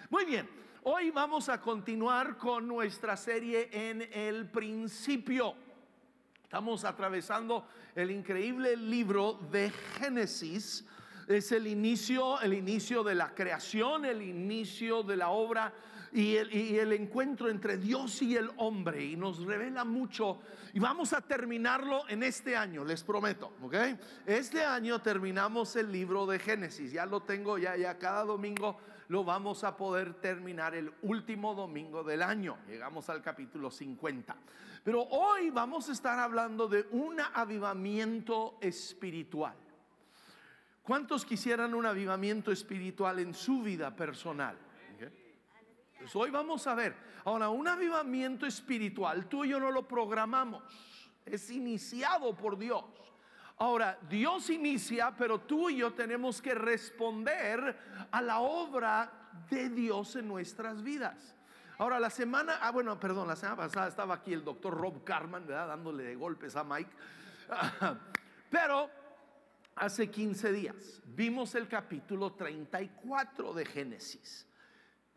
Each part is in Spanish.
Muy bien, hoy vamos a continuar con nuestra serie en el principio. Estamos atravesando el increíble libro de Génesis. Es el inicio de la creación, el inicio de la obra y el encuentro entre Dios y el hombre, y nos revela mucho, y vamos a terminarlo en este año, les prometo, ¿ok? Este año terminamos el libro de Génesis, ya lo tengo, ya cada domingo lo vamos a poder terminar el último domingo del año. Llegamos al capítulo 50. Pero hoy vamos a estar hablando de un avivamiento espiritual. ¿Cuántos quisieran un avivamiento espiritual en su vida personal? Pues hoy vamos a ver. Ahora, un avivamiento espiritual, tú y yo no lo programamos, es iniciado por Dios. Ahora, Dios inicia, pero tú y yo tenemos que responder a la obra de Dios en nuestras vidas. Ahora, la semana pasada estaba aquí el doctor Rob Carman, ¿verdad?, dándole de golpes a Mike. Pero hace 15 días vimos el capítulo 34 de Génesis.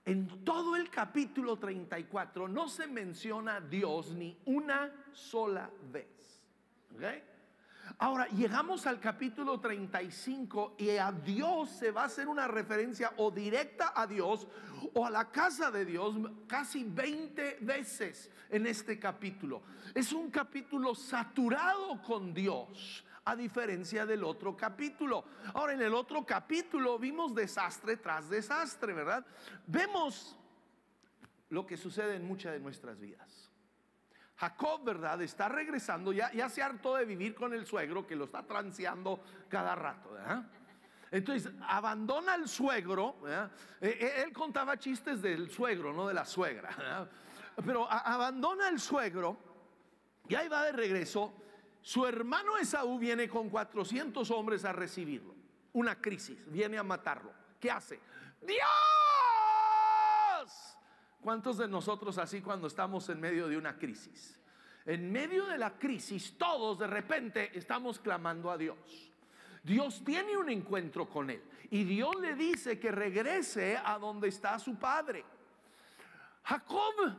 En todo el capítulo 34 no se menciona a Dios ni una sola vez. ¿Okay? Ahora llegamos al capítulo 35 y a Dios se va a hacer una referencia o directa a Dios o a la casa de Dios casi 20 veces en este capítulo. Es un capítulo saturado con Dios, a diferencia del otro capítulo. Ahora, en el otro capítulo vimos desastre tras desastre, ¿verdad? Vemos lo que sucede en muchas de nuestras vidas. Jacob, ¿verdad?, está regresando, ya se hartó de vivir con el suegro que lo está transeando cada rato, ¿verdad? Entonces abandona al suegro, ¿verdad? Él contaba chistes del suegro, no de la suegra, ¿verdad? Pero abandona al suegro y ahí va de regreso. Su hermano Esaú viene con 400 hombres a recibirlo. Una crisis, viene a matarlo. ¿Qué hace? ¡Dios! ¿Cuántos de nosotros así cuando estamos en medio de una crisis? En medio de la crisis todos de repente estamos clamando a Dios. Dios tiene un encuentro con él y Dios le dice que regrese a donde está su padre. Jacob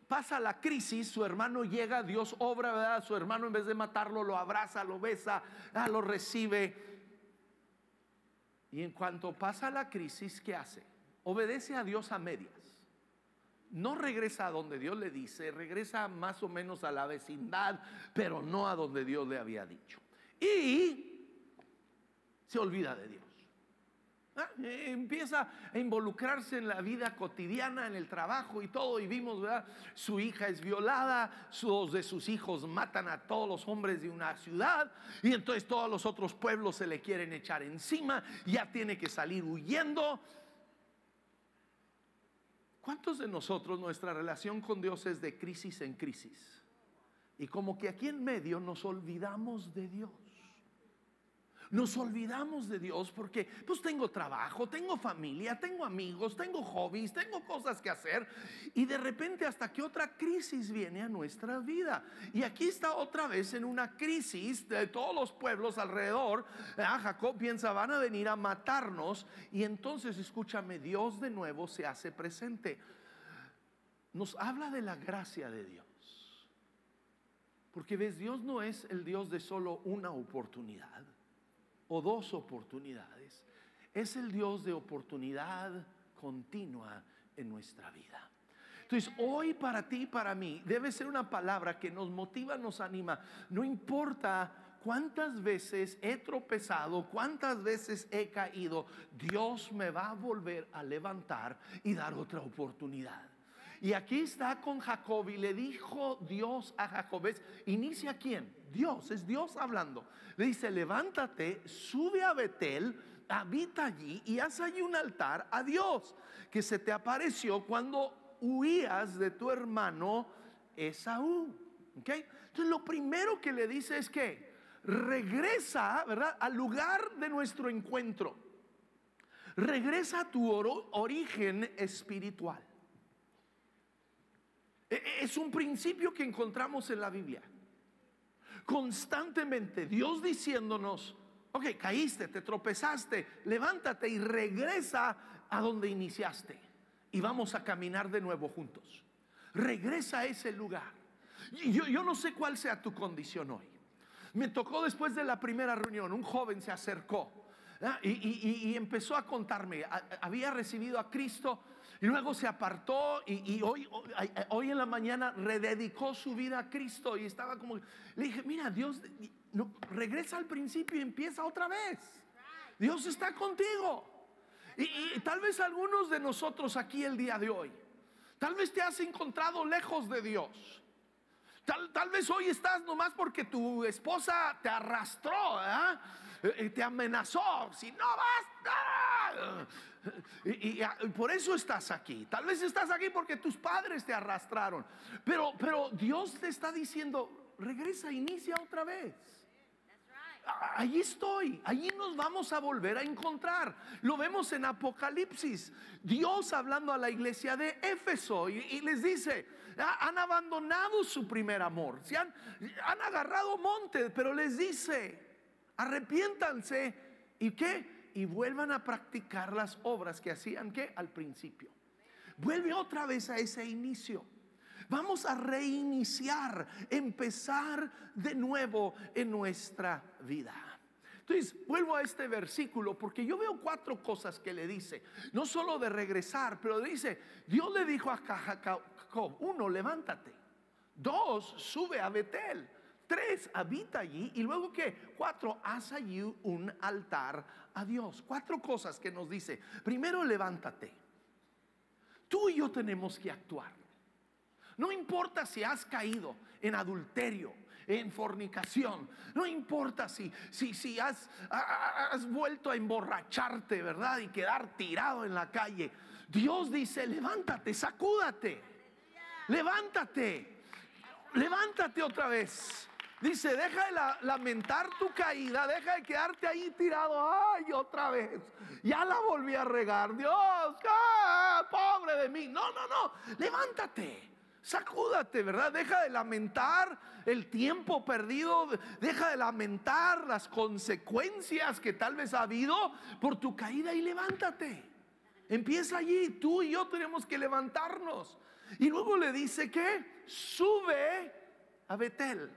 pasa la crisis, su hermano llega, Dios obra, ¿verdad? Su hermano, en vez de matarlo, lo abraza, lo besa, lo recibe. Y en cuanto pasa la crisis, ¿qué hace? Obedece a Dios a medias. No regresa a donde Dios le dice, regresa más o menos a la vecindad, pero no a donde Dios le había dicho. Y se olvida de Dios. Empieza a involucrarse en la vida cotidiana, en el trabajo y todo. Y vimos, ¿verdad?, su hija es violada, dos de sus hijos matan a todos los hombres de una ciudad, y entonces todos los otros pueblos se le quieren echar encima, ya tiene que salir huyendo. ¿Cuántos de nosotros nuestra relación con Dios es de crisis en crisis? Y como que aquí en medio nos olvidamos de Dios. Nos olvidamos de Dios porque pues tengo trabajo, tengo familia, tengo amigos, tengo hobbies, tengo cosas que hacer, y de repente hasta que otra crisis viene a nuestra vida. Y aquí está otra vez en una crisis de todos los pueblos alrededor. Jacob piensa, van a venir a matarnos, y entonces escúchame, Dios de nuevo se hace presente. Nos habla de la gracia de Dios, porque ves, Dios no es el Dios de solo una oportunidad o dos oportunidades, es el Dios de oportunidad continua en nuestra vida. Entonces hoy para ti y para mí debe ser una palabra que nos motiva, nos anima. No importa cuántas veces he tropezado, cuántas veces he caído, Dios me va a volver a levantar y dar otra oportunidad. Y aquí está con Jacob, y le dijo Dios a Jacob, ¿inicia quién? Dios, es Dios hablando. Le dice, levántate, sube a Betel, habita allí y haz allí un altar a Dios, que se te apareció cuando huías de tu hermano Esaú. ¿Okay? Entonces lo primero que le dice es que regresa, ¿verdad?, al lugar de nuestro encuentro. Regresa a tu origen espiritual. Es un principio que encontramos en la Biblia. Constantemente Dios diciéndonos, ok, caíste, te tropezaste, levántate y regresa a donde iniciaste y vamos a caminar de nuevo juntos. Regresa a ese lugar. Yo no sé cuál sea tu condición hoy. Me tocó después de la primera reunión, un joven se acercó y empezó a contarme, había recibido a Cristo y luego se apartó y hoy en la mañana rededicó su vida a Cristo y estaba como, le dije, mira, Dios no, regresa al principio y empieza otra vez. Dios está contigo. Y tal vez algunos de nosotros aquí el día de hoy, tal vez te has encontrado lejos de Dios. Tal vez hoy estás nomás porque tu esposa te arrastró, te amenazó. Si no vas, y por eso estás aquí. Tal vez estás aquí porque tus padres te arrastraron. Pero Dios te está diciendo, regresa, inicia otra vez. Allí estoy, allí nos vamos a volver a encontrar. Lo vemos en Apocalipsis, Dios hablando a la iglesia de Éfeso y les dice, han abandonado su primer amor, han agarrado monte, pero les dice, arrepiéntanse y ¿qué? Y vuelvan a practicar las obras que hacían ¿qué? Al principio. Vuelve otra vez a ese inicio. Vamos a reiniciar, empezar de nuevo en nuestra vida. Entonces vuelvo a este versículo porque yo veo 4 cosas que le dice, no solo de regresar, pero dice, Dios le dijo a Jacob, 1, levántate, 2, sube a Betel, 3, habita allí, y luego ¿qué? 4, haz allí un altar a Dios. 4 cosas que nos dice. Primero, levántate. Tú y yo tenemos que actuar. No importa si has caído en adulterio, en fornicación, no importa si has vuelto a emborracharte, ¿verdad? Y quedar tirado en la calle. Dios dice, levántate, sacúdate, levántate, levántate otra vez. Dice, deja de lamentar tu caída, deja de quedarte ahí tirado. Ay, otra vez, ya la volví a regar. Dios, pobre de mí. No, levántate. Sacúdate, ¿verdad? Deja de lamentar el tiempo perdido. Deja de lamentar las consecuencias que tal vez ha habido por tu caída y levántate. Empieza allí. Tú y yo tenemos que levantarnos. Y luego le dice que sube a Betel.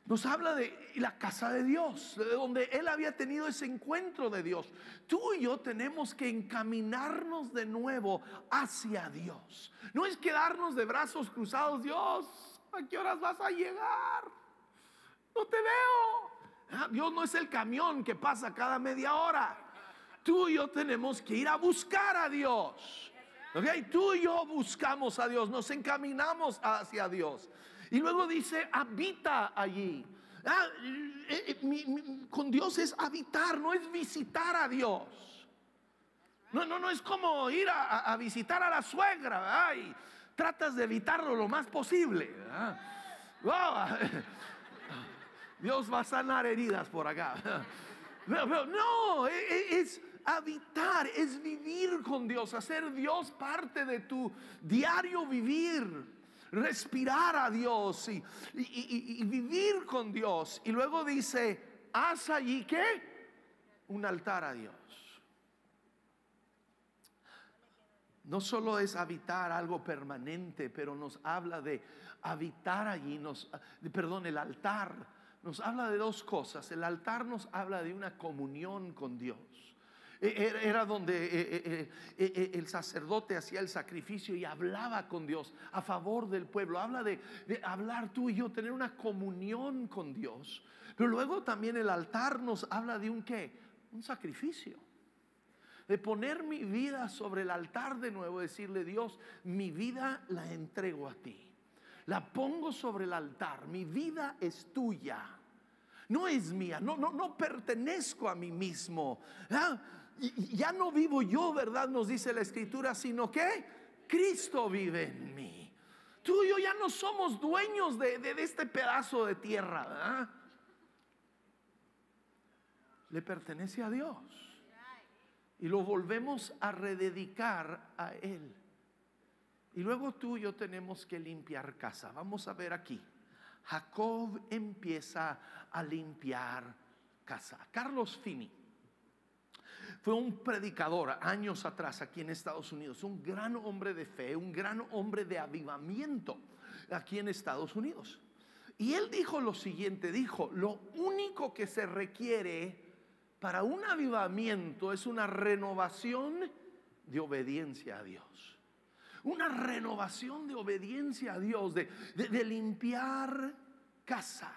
Nos habla de la casa de Dios, de donde él había tenido ese encuentro de Dios. Tú y yo tenemos que encaminarnos de nuevo hacia Dios. No es quedarnos de brazos cruzados. Dios, ¿a qué horas vas a llegar? No te veo. Dios no es el camión que pasa cada media hora. Tú y yo tenemos que ir a buscar a Dios. ¿Okay? Tú y yo buscamos a Dios, nos encaminamos hacia Dios. Y luego dice, habita allí. Con Dios es habitar, no es visitar a Dios. No es como ir a visitar a la suegra, ¿verdad? Y tratas de evitarlo lo más posible, ¿verdad? Dios va a sanar heridas por acá. Pero no, es habitar, es vivir con Dios, hacer Dios parte de tu diario vivir. Respirar a Dios y vivir con Dios. Y luego dice, haz allí ¿qué? Un altar a Dios. No solo es habitar algo permanente, pero nos habla de habitar allí. El altar nos habla de 2 cosas. El altar nos habla de una comunión con Dios. Era donde el sacerdote hacía el sacrificio y hablaba con Dios a favor del pueblo. Habla de hablar tú y yo, tener una comunión con Dios. Pero luego también el altar nos habla de un ¿qué? Un sacrificio. De poner mi vida sobre el altar de nuevo, decirle, Dios, mi vida la entrego a ti. La pongo sobre el altar, mi vida es tuya. No es mía, no pertenezco a mí mismo. Ya no vivo yo, ¿verdad? Nos dice la Escritura, sino que Cristo vive en mí. Tú y yo ya no somos dueños de este pedazo de tierra, ¿verdad? Le pertenece a Dios. Y lo volvemos a rededicar a Él. Y luego tú y yo tenemos que limpiar casa. Vamos a ver aquí. Jacob empieza a limpiar casa. Carlos Fini fue un predicador años atrás aquí en Estados Unidos, un gran hombre de fe, un gran hombre de avivamiento aquí en Estados Unidos. Y él dijo lo siguiente, dijo: lo único que se requiere para un avivamiento es una renovación de obediencia a Dios. Una renovación de obediencia a Dios, de limpiar casa.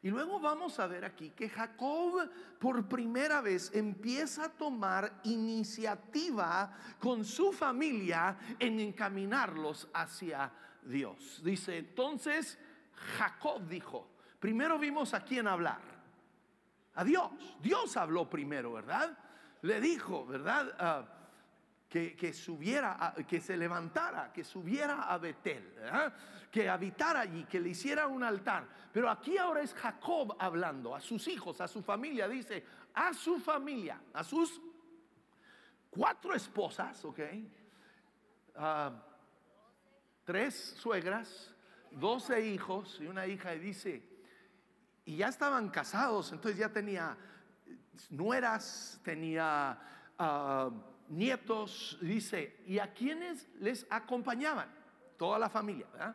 Y luego vamos a ver aquí que Jacob por primera vez empieza a tomar iniciativa con su familia en encaminarlos hacia Dios. Dice entonces Jacob dijo, primero vimos a quién hablar, a Dios. Dios habló primero, ¿verdad? Le dijo, ¿verdad? Que subiera, que se levantara, que subiera a Betel, ¿verdad? Que habitara allí, que le hiciera un altar. Pero aquí ahora es Jacob hablando a sus hijos, a su familia. Dice a su familia, a sus 4 esposas, ¿ok? 3 suegras, 12 hijos y una hija. Y dice, y ya estaban casados, entonces ya tenía nueras, tenía nietos. Dice, y a quienes les acompañaban, toda la familia, ¿verdad?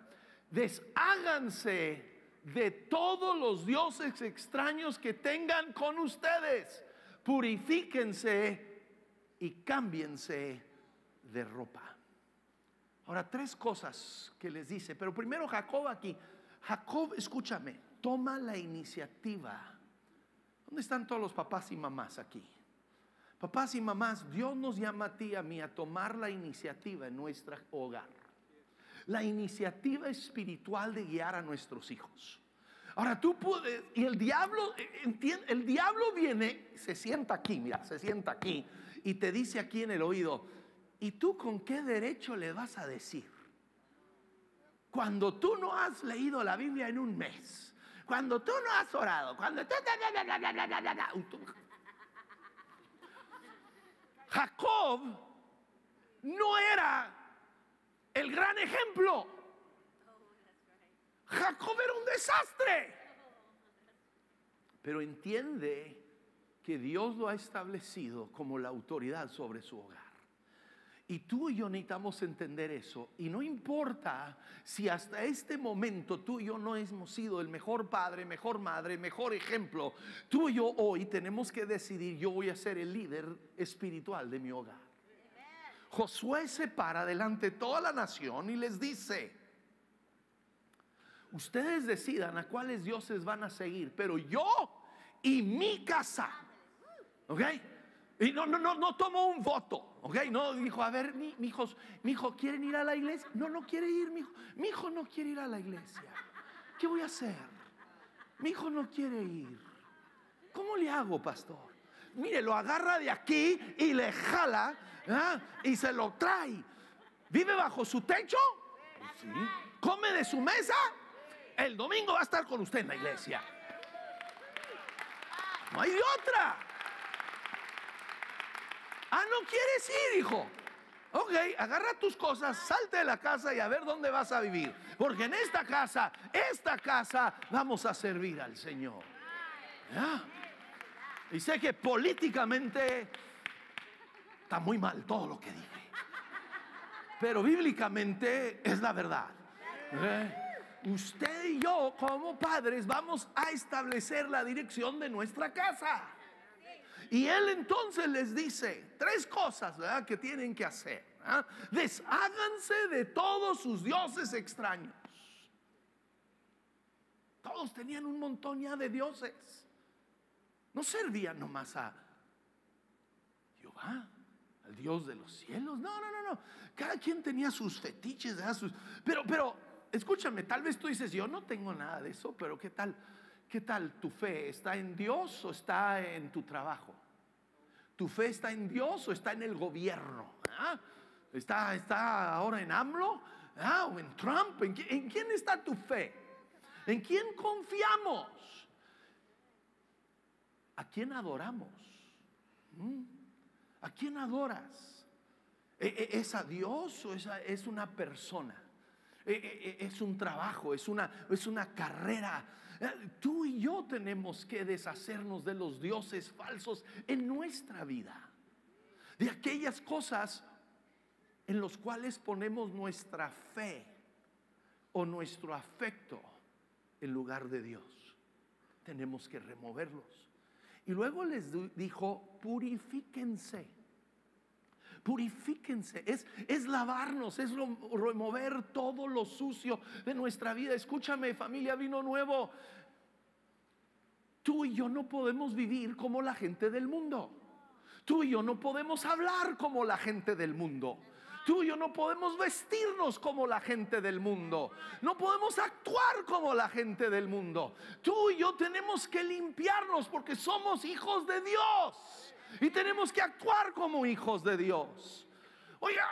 Desháganse de todos los dioses extraños que tengan con ustedes, purifíquense y cámbiense de ropa. Ahora 3 cosas que les dice, pero primero Jacob aquí. Jacob, escúchame, toma la iniciativa. ¿Dónde están todos los papás y mamás aquí? Papás y mamás, Dios nos llama a ti y a mí a tomar la iniciativa en nuestro hogar. La iniciativa espiritual de guiar a nuestros hijos. Ahora tú puedes, y el diablo viene, se sienta aquí, mira, se sienta aquí y te dice aquí en el oído, ¿y tú con qué derecho le vas a decir? Cuando tú no has leído la Biblia en un mes, cuando tú no has orado, cuando tú... Jacob no era el gran ejemplo. Jacob era un desastre. Pero entiende que Dios lo ha establecido como la autoridad sobre su hogar. Y tú y yo necesitamos entender eso. Y no importa si hasta este momento tú y yo no hemos sido el mejor padre, mejor madre, mejor ejemplo. Tú y yo hoy tenemos que decidir, yo voy a ser el líder espiritual de mi hogar. Josué se para delante de toda la nación y les dice, ustedes decidan a cuáles dioses van a seguir, pero yo y mi casa, ¿ok? Y no tomó un voto, ¿ok? No dijo, a ver, mi hijo, ¿quieren ir a la iglesia? No quiere ir, mi hijo no quiere ir a la iglesia. ¿Qué voy a hacer? Mi hijo no quiere ir. ¿Cómo le hago, pastor? Mire, lo agarra de aquí y le jala, ¿eh? Y se lo trae. ¿Vive bajo su techo? Sí. ¿Come de su mesa? El domingo va a estar con usted en la iglesia. No hay de otra. ¿No quieres ir, hijo? Ok, agarra tus cosas, salte de la casa y a ver dónde vas a vivir. Porque en esta casa vamos a servir al Señor. ¿Ya? Y sé que políticamente está muy mal todo lo que dije, pero bíblicamente es la verdad. Usted y yo como padres vamos a establecer la dirección de nuestra casa. Y él entonces les dice 3 cosas, ¿verdad?, que tienen que hacer, ¿verdad? Desháganse de todos sus dioses extraños. Todos tenían un montón ya de dioses. No servían nomás a Jehová, al Dios de los cielos. No. Cada quien tenía sus fetiches, ¿verdad? Pero escúchame, tal vez tú dices, yo no tengo nada de eso, pero ¿qué tal? ¿Qué tal tu fe? ¿Está en Dios o está en tu trabajo? ¿Tu fe está en Dios o está en el gobierno? ¿Está ahora en AMLO? ¿O en Trump? ¿En quién está tu fe? ¿En quién confiamos? ¿A quién adoramos? ¿A quién adoras? ¿Es a Dios o es una persona? ¿Es un trabajo? ¿Es una carrera? Tú y yo tenemos que deshacernos de los dioses falsos en nuestra vida. de aquellas cosas en los cuales ponemos nuestra fe o nuestro afecto en lugar de Dios. Tenemos que removerlos. Y luego les dijo: purifíquense. Purifíquense, es lavarnos, es remover todo lo sucio de nuestra vida. Escúchame, familia Vino Nuevo, tú y yo no podemos vivir como la gente del mundo. Tú y yo no podemos hablar como la gente del mundo. Tú y yo no podemos vestirnos como la gente del mundo. No podemos actuar como la gente del mundo. Tú y yo tenemos que limpiarnos porque somos hijos de Dios. Y tenemos que actuar como hijos de Dios. Oigan.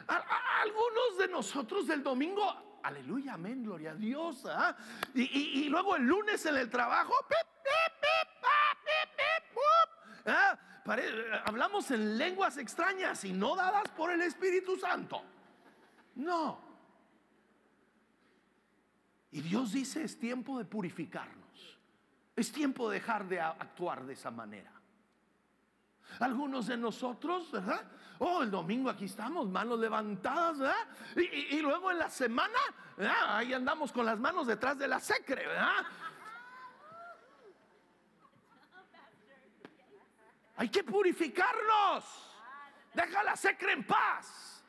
Algunos de nosotros del domingo, aleluya, amén, gloria a Dios, y luego el lunes en el trabajo, hablamos en lenguas extrañas y no dadas por el Espíritu Santo. No. Y Dios dice: es tiempo de purificarnos. Es tiempo de dejar de actuar de esa manera. Algunos de nosotros, ¿verdad? El domingo aquí estamos, manos levantadas, ¿verdad? Y luego en la semana, ¿verdad? Ahí andamos con las manos detrás de la secre, ¿verdad? Hay que purificarnos. Deja la secre en paz.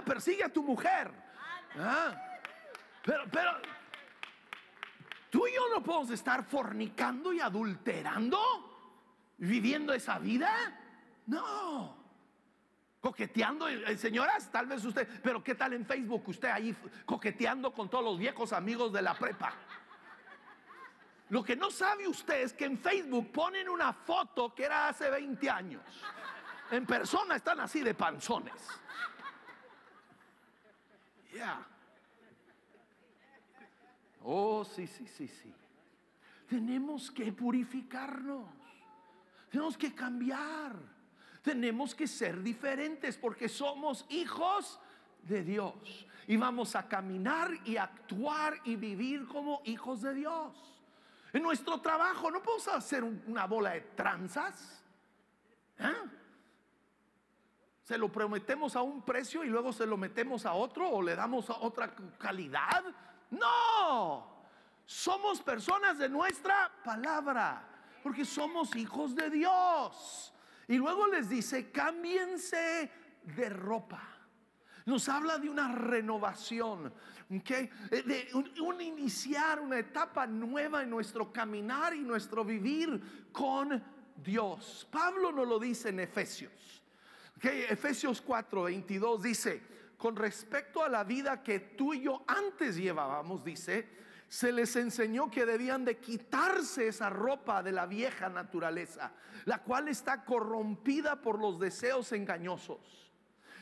Persigue a tu mujer. Pero tú y yo no podemos estar fornicando y adulterando, viviendo esa vida. No. Coqueteando, señoras, tal vez usted, pero ¿qué tal en Facebook? Usted ahí coqueteando con todos los viejos amigos de la prepa. Lo que no sabe usted es que en Facebook ponen una foto que era hace 20 años. En persona están así de panzones. Ya. Oh, sí. Tenemos que purificarnos. Tenemos que cambiar. Tenemos que ser diferentes porque somos hijos de Dios. Y vamos a caminar y actuar y vivir como hijos de Dios. En nuestro trabajo no podemos hacer una bola de tranzas. Se lo prometemos a un precio y luego se lo metemos a otro o le damos a otra calidad. No, somos personas de nuestra palabra porque somos hijos de Dios. Y luego les dice: cámbiense de ropa. Nos habla de una renovación, ¿okay? De un iniciar una etapa nueva en nuestro caminar y nuestro vivir con Dios. Pablo nos lo dice en Efesios, ¿okay? Efesios 4:22 dice: con respecto a la vida que tú y yo antes llevábamos, dice, se les enseñó que debían de quitarse esa ropa de la vieja naturaleza, la cual está corrompida por los deseos engañosos.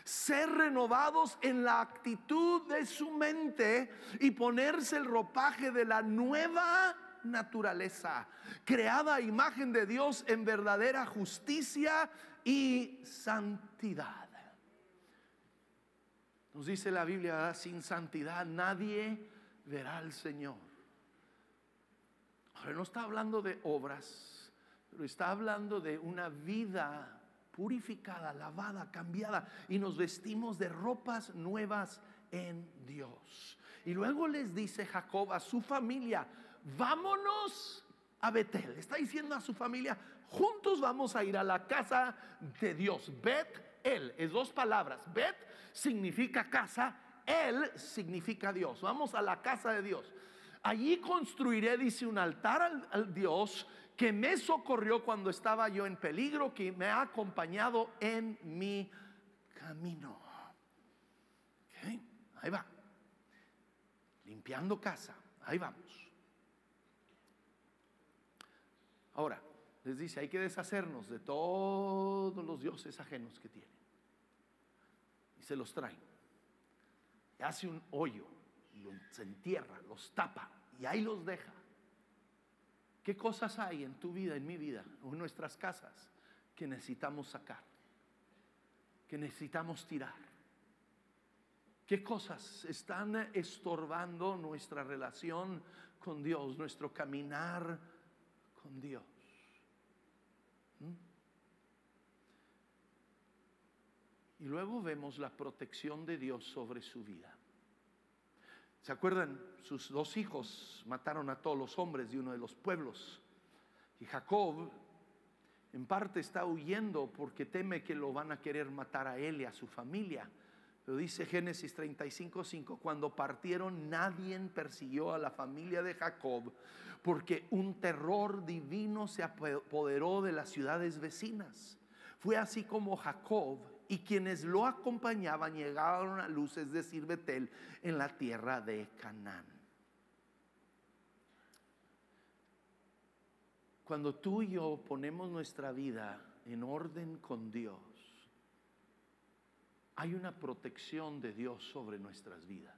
Ser renovados en la actitud de su mente y ponerse el ropaje de la nueva naturaleza, creada a imagen de Dios en verdadera justicia y santidad. Nos dice la Biblia, ¿verdad? Sin santidad nadie verá al Señor. Ahora no está hablando de obras, pero está hablando de una vida purificada, lavada, cambiada, y nos vestimos de ropas nuevas en Dios. Y luego les dice Jacob a su familia: vámonos a Betel. Está diciendo a su familia: juntos vamos a ir a la casa de Dios. Bet-el es dos palabras. Bet significa casa, el significa Dios. Vamos a la casa de Dios. Allí construiré, dice, un altar al Dios que me socorrió cuando estaba yo en peligro, que me ha acompañado en mi camino. ¿Okay? Ahí va. Limpiando casa. Ahí vamos. Ahora, les dice: hay que deshacernos de todos los dioses ajenos que tienen. Y se los traen. Y hace un hoyo, se entierra, los tapa y ahí los deja. ¿Qué cosas hay en tu vida, en mi vida, o en nuestras casas que necesitamos sacar? Que necesitamos tirar. ¿Qué cosas están estorbando nuestra relación con Dios, nuestro caminar con Dios? Y luego vemos la protección de Dios sobre su vida. ¿Se acuerdan? Sus 2 hijos mataron a todos los hombres de uno de los pueblos. Y Jacob en parte está huyendo porque teme que lo van a querer matar a él y a su familia. Pero dice Génesis 35:5, cuando partieron nadie persiguió a la familia de Jacob, porque un terror divino se apoderó de las ciudades vecinas. Fue así como Jacob y quienes lo acompañaban llegaron a Luz, es decir, Betel, en la tierra de Canaán. Cuando tú y yo ponemos nuestra vida en orden con Dios, hay una protección de Dios sobre nuestras vidas.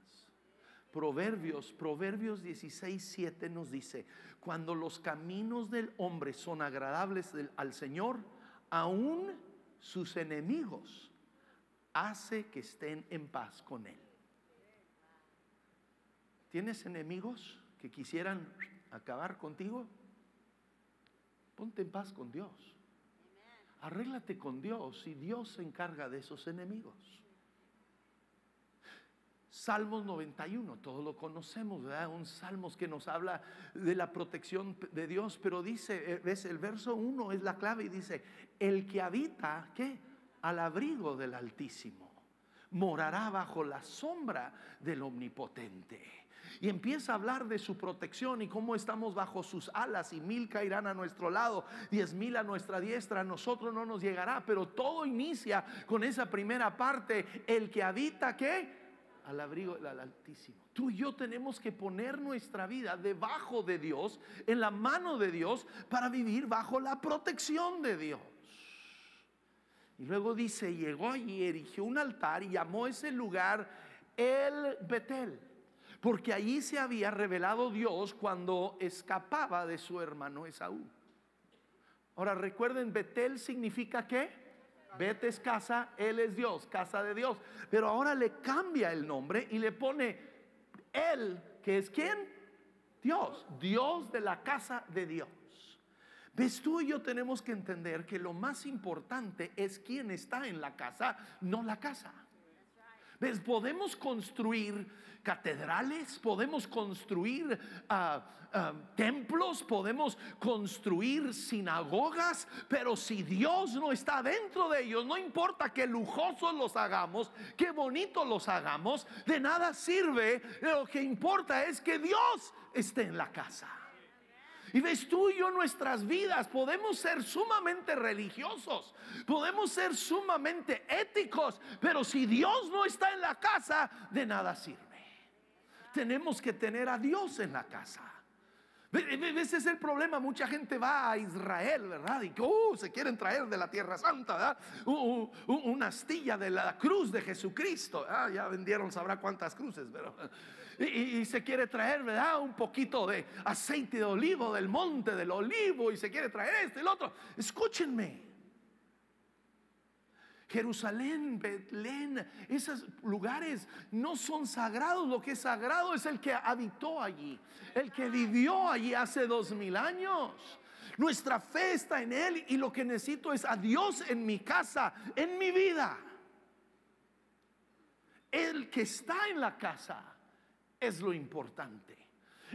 Proverbios 16:7 nos dice: cuando los caminos del hombre son agradables al Señor, aún sus enemigos hace que estén en paz con Él. ¿Tienes enemigos que quisieran acabar contigo? Ponte en paz con Dios. Arréglate con Dios y Dios se encarga de esos enemigos. Salmos 91, todos lo conocemos, ¿verdad? Un salmos que nos habla de la protección de Dios, pero dice, ves, el verso 1 es la clave y dice: el que habita, ¿qué? Al abrigo del Altísimo, morará bajo la sombra del Omnipotente. Y empieza a hablar de su protección y cómo estamos bajo sus alas, y 1000 caerán a nuestro lado, 10,000 a nuestra diestra, a nosotros no nos llegará. Pero todo inicia con esa primera parte: el que habita, ¿qué? Al abrigo del Altísimo. Tú y yo tenemos que poner nuestra vida debajo de Dios, en la mano de Dios, para vivir bajo la protección de Dios. Y luego dice: llegó allí, erigió un altar y llamó ese lugar El Betel, porque allí se había revelado Dios cuando escapaba de su hermano Esaú. Ahora recuerden, Betel significa ¿qué? Bet es casa, él es Dios, casa de Dios. Pero ahora le cambia el nombre y le pone él, que es ¿quién? Dios, Dios de la casa de Dios. ¿Ves? Tú y yo tenemos que entender que lo más importante es quién está en la casa, no la casa. ¿Ves? Podemos construir catedrales, podemos construir templos, podemos construir sinagogas, pero si Dios no está dentro de ellos, no importa qué lujosos los hagamos, qué bonitos los hagamos, de nada sirve. Lo que importa es que Dios esté en la casa. Y ves, tú y yo, nuestras vidas podemos ser sumamente religiosos, podemos ser sumamente éticos, pero si Dios no está en la casa, de nada sirve. Tenemos que tener a Dios en la casa. Ese es el problema. Mucha gente va a Israel, ¿verdad? Y que se quieren traer de la Tierra Santa, ¿verdad? Una astilla de la cruz de Jesucristo. Ya vendieron sabrá cuántas cruces, pero y se quiere traer, ¿verdad? Un poquito de aceite de olivo del monte del olivo, y se quiere traer esto y lo otro. Escúchenme. Jerusalén, Betlén, esos lugares no son sagrados. Lo que es sagrado es el que habitó allí, el que vivió allí hace 2000 años. Nuestra fe está en Él, y lo que necesito es a Dios en mi casa, en mi vida. El que está en la casa es lo importante.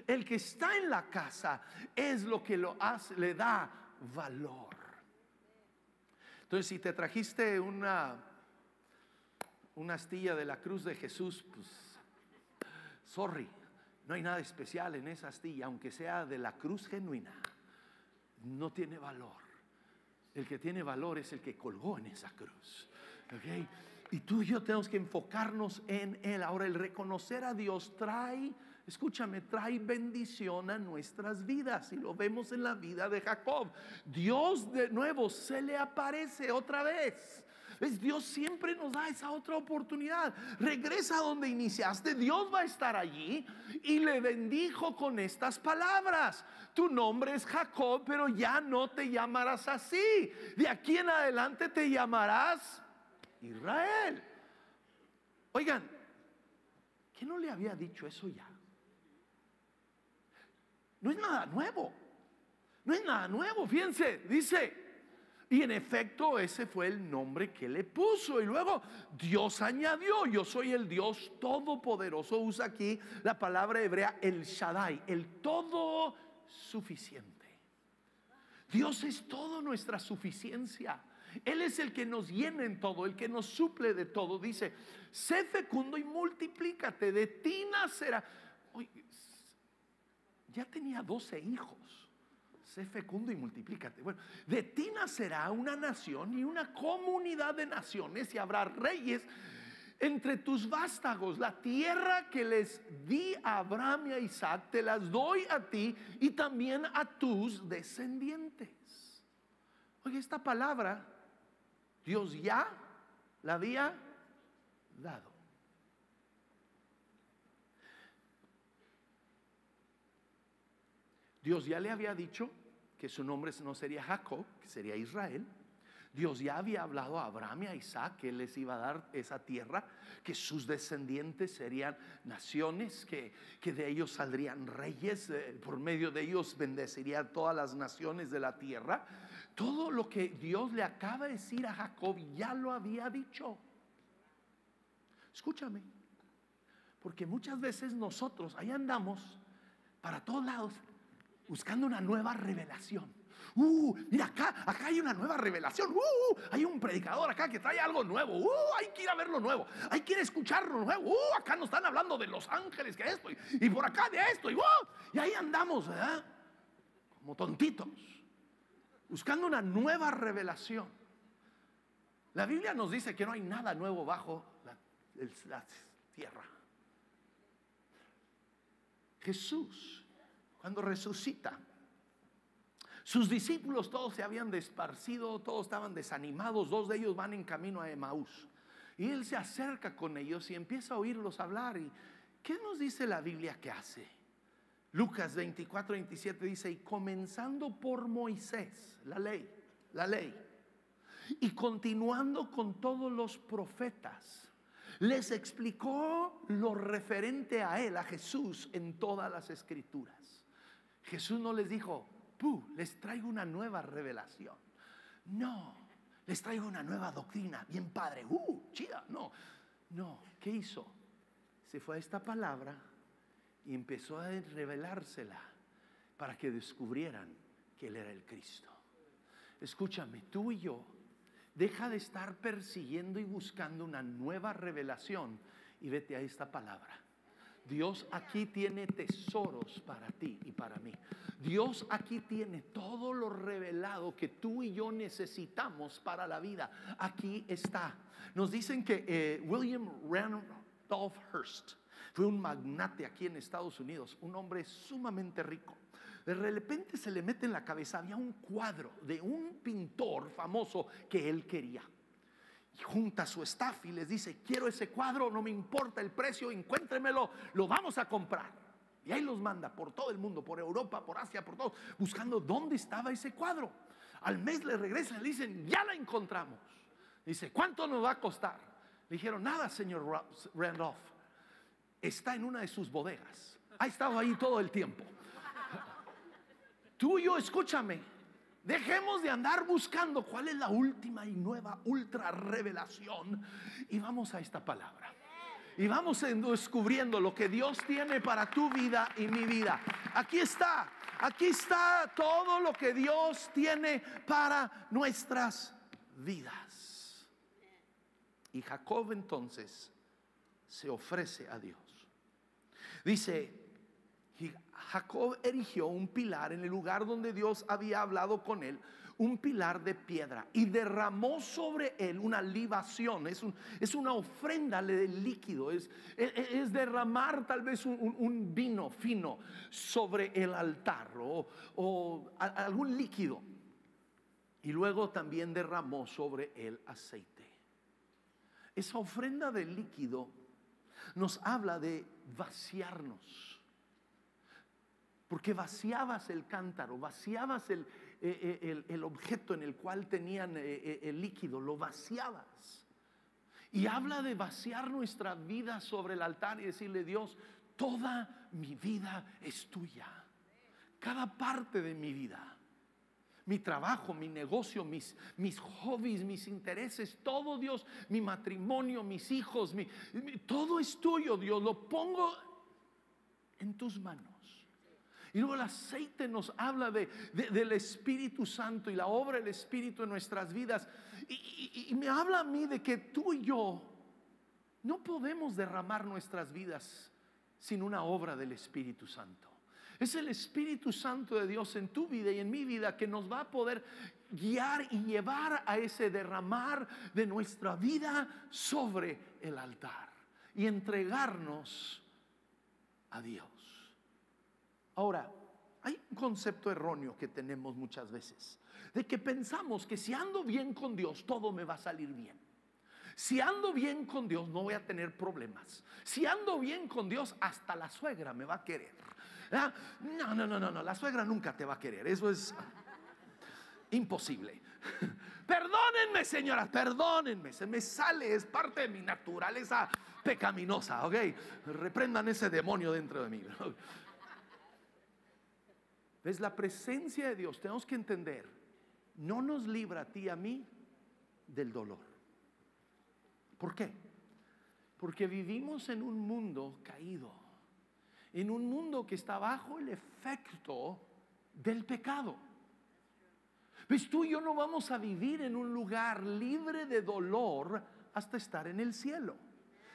El que está en la casa es lo que lo hace, le da valor. Entonces, si te trajiste una astilla de la cruz de Jesús, pues sorry, no hay nada especial en esa astilla, aunque sea de la cruz genuina. No tiene valor. El que tiene valor es el que colgó en esa cruz, ¿okay? Y tú y yo tenemos que enfocarnos en Él. Ahora, el reconocer a Dios trae, escúchame, trae bendición a nuestras vidas. Y lo vemos en la vida de Jacob. Dios de nuevo se le aparece otra vez. ¿Ves? Dios siempre nos da esa otra oportunidad. Regresa a donde iniciaste. Dios va a estar allí, y le bendijo con estas palabras: tu nombre es Jacob, pero ya no te llamarás así. De aquí en adelante te llamarás Israel. Oigan, ¿quién no le había dicho eso ya? No es nada nuevo. No es nada nuevo. Fíjense, dice Y en efecto ese fue el nombre que le puso. Y luego Dios añadió: yo soy el Dios todopoderoso. Usa aquí la palabra hebrea el Shaddai, el todo suficiente. Dios es toda nuestra suficiencia. Él es el que nos llena en todo, el que nos suple de todo. Dice: sé fecundo y multiplícate, de ti nacerá. Oye, ya tenía 12 hijos. Sé fecundo y multiplícate. Bueno, de ti nacerá una nación y una comunidad de naciones, y habrá reyes entre tus vástagos. La tierra que les di a Abraham y a Isaac te las doy a ti y también a tus descendientes. Oye, esta palabra Dios ya la había dado. Dios ya le había dicho que su nombre no sería Jacob, que sería Israel. Dios ya había hablado a Abraham y a Isaac que Él les iba a dar esa tierra, que sus descendientes serían naciones, que de ellos saldrían reyes, por medio de ellos bendeciría a todas las naciones de la tierra. Todo lo que Dios le acaba de decir a Jacob ya lo había dicho. Escúchame, porque muchas veces nosotros ahí andamos para todos lados buscando una nueva revelación. Mira, acá hay una nueva revelación. Hay un predicador acá que trae algo nuevo. Hay que ir a ver lo nuevo. Hay que ir a escuchar lo nuevo. Acá nos están hablando de los ángeles, que esto, y por acá de esto. Y ahí andamos, ¿verdad? Como tontitos, buscando una nueva revelación. La Biblia nos dice que no hay nada nuevo bajo la tierra. Jesús, cuando resucita, sus discípulos todos se habían desparcido, todos estaban desanimados. 2 de ellos van en camino a Emaús, y Él se acerca con ellos y empieza a oírlos hablar. ¿Y qué nos dice la Biblia que hace? Lucas 24:27 dice: y comenzando por Moisés, la ley, y continuando con todos los profetas, les explicó lo referente a Él, a Jesús, en todas las escrituras. Jesús no les dijo: les traigo una nueva revelación. No, les traigo una nueva doctrina, bien padre, chida. No, ¿qué hizo? Se fue a esta palabra y empezó a revelársela para que descubrieran que Él era el Cristo. Escúchame, tú y yo, deja de estar persiguiendo y buscando una nueva revelación y vete a esta palabra. Dios aquí tiene tesoros para ti y para mí. Dios aquí tiene todo lo revelado que tú y yo necesitamos para la vida. Aquí está. Nos dicen que William Randolph Hearst fue un magnate aquí en Estados Unidos, un hombre sumamente rico. De repente se le mete en la cabeza, había un cuadro de un pintor famoso que él quería. Y junta su staff y les dice: quiero ese cuadro, no me importa el precio, encuéntremelo, lo vamos a comprar. Y ahí los manda por todo el mundo, por Europa, por Asia, por todo, buscando dónde estaba ese cuadro. Al mes le regresan y le dicen: ya la encontramos. Dice: ¿cuánto nos va a costar? Le dijeron: nada, señor Randolph, está en una de sus bodegas, ha estado ahí todo el tiempo. Tú y yo, escúchame, dejemos de andar buscando cuál es la última y nueva ultra revelación y vamos a esta palabra. Y vamos descubriendo lo que Dios tiene para tu vida y mi vida. Aquí está todo lo que Dios tiene para nuestras vidas. Y Jacob entonces se ofrece a Dios. Dice: Jacob erigió un pilar en el lugar donde Dios había hablado con él, un pilar de piedra, y derramó sobre él una libación. Es una ofrenda de líquido, es derramar tal vez un vino fino sobre el altar o algún líquido. Y luego también derramó sobre él aceite. Esa ofrenda de líquido nos habla de vaciarnos. Porque vaciabas el cántaro, vaciabas el objeto en el cual tenían el líquido, lo vaciabas. Y habla de vaciar nuestra vida sobre el altar y decirle: Dios, toda mi vida es tuya, cada parte de mi vida. mi trabajo, mi negocio, mis hobbies, mis intereses, todo, Dios, mi matrimonio, mis hijos, todo es tuyo, Dios, lo pongo en tus manos. Y luego el aceite nos habla del Espíritu Santo y la obra del Espíritu en nuestras vidas. Y me habla a mí de que tú y yo no podemos derramar nuestras vidas sin una obra del Espíritu Santo. Es el Espíritu Santo de Dios en tu vida y en mi vida que nos va a poder guiar y llevar a ese derramar de nuestra vida sobre el altar y entregarnos a Dios. Ahora, hay un concepto erróneo que tenemos muchas veces, de que pensamos que si ando bien con Dios, todo me va a salir bien. Si ando bien con Dios, no voy a tener problemas. Si ando bien con Dios, hasta la suegra me va a querer. No, la suegra nunca te va a querer. Eso es imposible. Perdónenme, señoras, perdónenme. Se me sale, es parte de mi naturaleza pecaminosa, ¿ok? Reprendan ese demonio dentro de mí. ¿Ves? La presencia de Dios, tenemos que entender, no nos libra a ti y a mí del dolor. ¿Por qué? Porque vivimos en un mundo caído, en un mundo que está bajo el efecto del pecado. ¿Ves? Tú y yo no vamos a vivir en un lugar libre de dolor hasta estar en el cielo,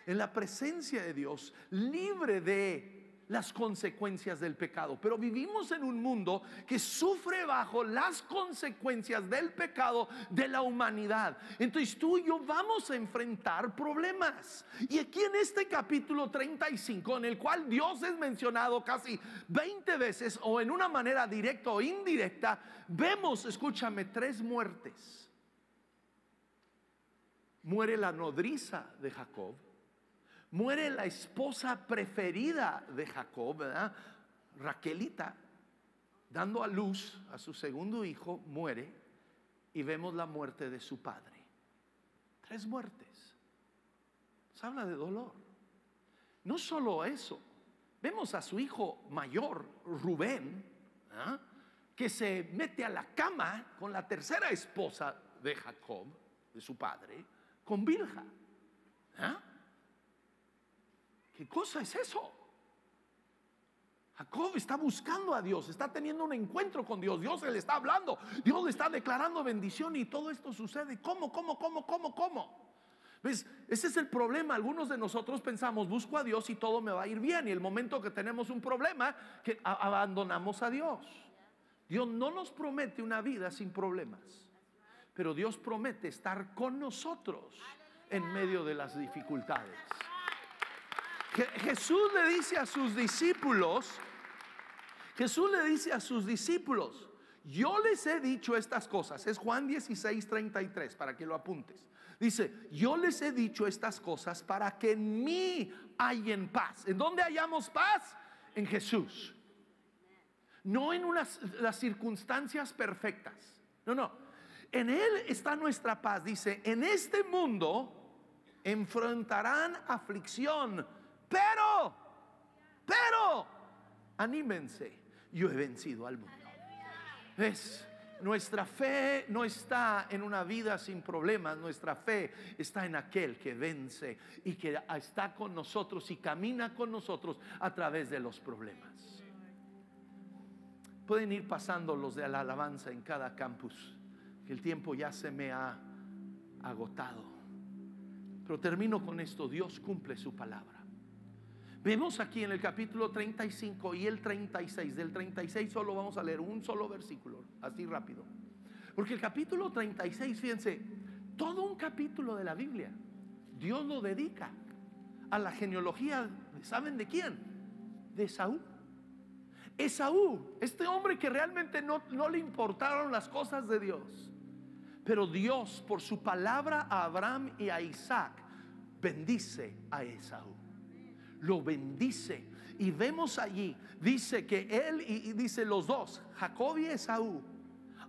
en la presencia de Dios, libre de las consecuencias del pecado. Pero vivimos en un mundo que sufre bajo las consecuencias del pecado de la humanidad. Entonces tú y yo vamos a enfrentar problemas. Y aquí en este capítulo 35, en el cual Dios es mencionado casi 20 veces, o en una manera directa o indirecta, vemos, escúchame, 3 muertes. Muere la nodriza de Jacob. Muere la esposa preferida de Jacob, ¿verdad? Raquelita, dando a luz a su segundo hijo, muere. Y vemos la muerte de su padre. 3 muertes. Se habla de dolor. No solo eso, vemos a su hijo mayor, Rubén, ¿verdad?, que se mete a la cama con la tercera esposa de Jacob, de su padre, con Bilha. ¿verdad? ¿Qué cosa es eso? Jacob está buscando a Dios, está teniendo un encuentro con Dios. Dios le está hablando, Dios le está declarando bendición, y todo esto sucede. ¿Cómo? ¿Ves? Ese es el problema. Algunos de nosotros pensamos, busco a Dios y todo me va a ir bien, y el momento que tenemos un problema, que abandonamos a Dios. Dios no nos promete una vida sin problemas, pero Dios promete estar con nosotros en medio de las dificultades. Jesús le dice a sus discípulos, yo les he dicho estas cosas. Es Juan 16:33, para que lo apuntes. Dice, yo les he dicho estas cosas para que en mí hayan paz. ¿En dónde hallamos paz? En Jesús. No en las circunstancias perfectas. No. En Él está nuestra paz. Dice, en este mundo enfrentarán aflicción, pero anímense, yo he vencido al mundo. ¿Ves? Nuestra fe no está en una vida sin problemas. Nuestra fe está en aquel que vence y que está con nosotros y camina con nosotros a través de los problemas. Pueden ir pasando los de la alabanza en cada campus, que el tiempo ya se me ha agotado. Pero termino con esto: Dios cumple su palabra. Vemos aquí en el capítulo 35 y el 36. Del 36 solo vamos a leer un solo versículo, así rápido, porque el capítulo 36, fíjense, todo un capítulo de la Biblia Dios lo dedica a la genealogía. ¿Saben de quién? De Esaú. Esaú, este hombre que realmente no le importaron las cosas de Dios, pero Dios, por su palabra a Abraham y a Isaac, bendice a Esaú. Lo bendice, y vemos allí, dice que él y dice los dos, Jacob y Esaú,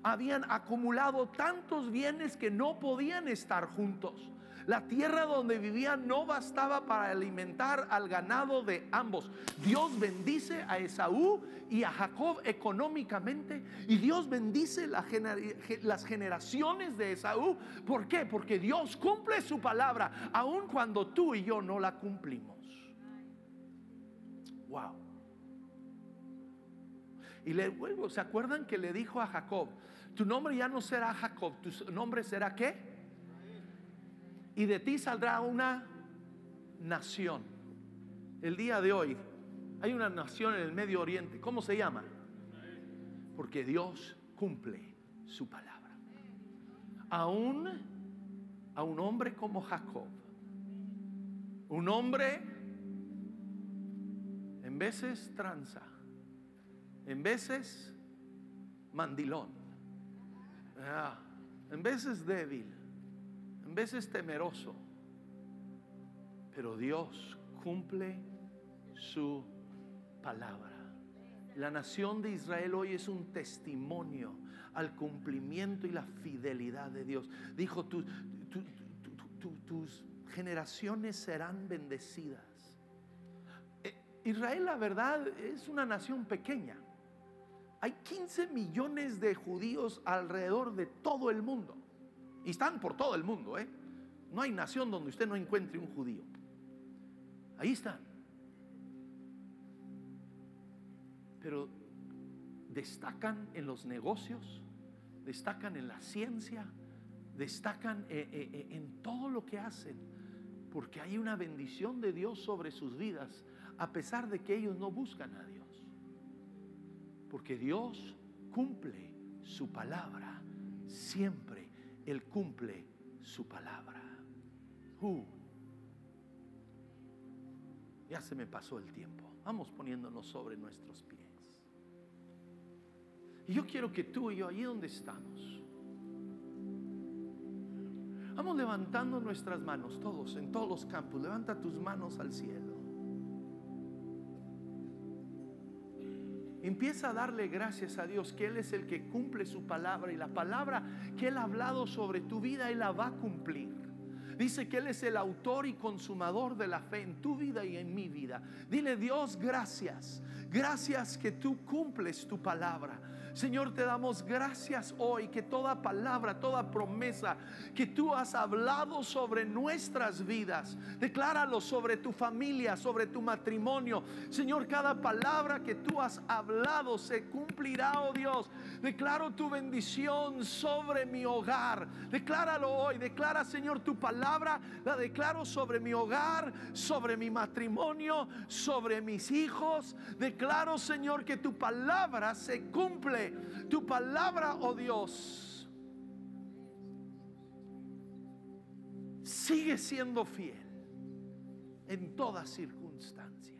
habían acumulado tantos bienes que no podían estar juntos. La tierra donde vivían no bastaba para alimentar al ganado de ambos. Dios bendice a Esaú y a Jacob económicamente, y Dios bendice las generaciones de Esaú. ¿Por qué? Porque Dios cumple su palabra aun cuando tú y yo no la cumplimos. Wow. Y luego, ¿se acuerdan que le dijo a Jacob: tu nombre ya no será Jacob, tu nombre será ¿qué? Y de ti saldrá una nación. El día de hoy hay una nación en el Medio Oriente. ¿Cómo se llama? Porque Dios cumple su palabra. Aún a un hombre como Jacob, un hombre en veces tranza, en veces mandilón, en veces débil, en veces temeroso, pero Dios cumple su palabra. La nación de Israel hoy es un testimonio al cumplimiento y la fidelidad de Dios. Dijo: tus generaciones serán bendecidas. Israel, la verdad, es una nación pequeña. Hay 15 millones de judíos alrededor de todo el mundo. Y están por todo el mundo, ¿eh? No hay nación donde usted no encuentre un judío. Ahí están. Pero destacan en los negocios, destacan en la ciencia, destacan en todo lo que hacen, porque hay una bendición de Dios sobre sus vidas, a pesar de que ellos no buscan a Dios. Porque Dios cumple su palabra siempre. Él cumple su palabra. Ya se me pasó el tiempo. Vamos poniéndonos sobre nuestros pies. Y yo quiero que tú y yo, allí donde estamos, vamos levantando nuestras manos, todos, en todos los campos. Levanta tus manos al cielo. Empieza a darle gracias a Dios, que Él es el que cumple su palabra, y la palabra que Él ha hablado sobre tu vida, Él la va a cumplir. Dice que Él es el autor y consumador de la fe en tu vida y en mi vida. Dile: Dios, gracias. Gracias que tú cumples tu palabra. Señor, te damos gracias hoy que toda palabra, toda promesa que tú has hablado sobre nuestras vidas, decláralo sobre tu familia, sobre tu matrimonio. Señor, cada palabra que tú has hablado se cumplirá, oh Dios. Declaro tu bendición sobre mi hogar. Decláralo hoy. Declara, Señor, tu palabra. La declaro sobre mi hogar, sobre mi matrimonio, sobre mis hijos. Declaro, Señor, que tu palabra se cumple. Tu palabra, oh Dios, sigue siendo fiel en toda circunstancia.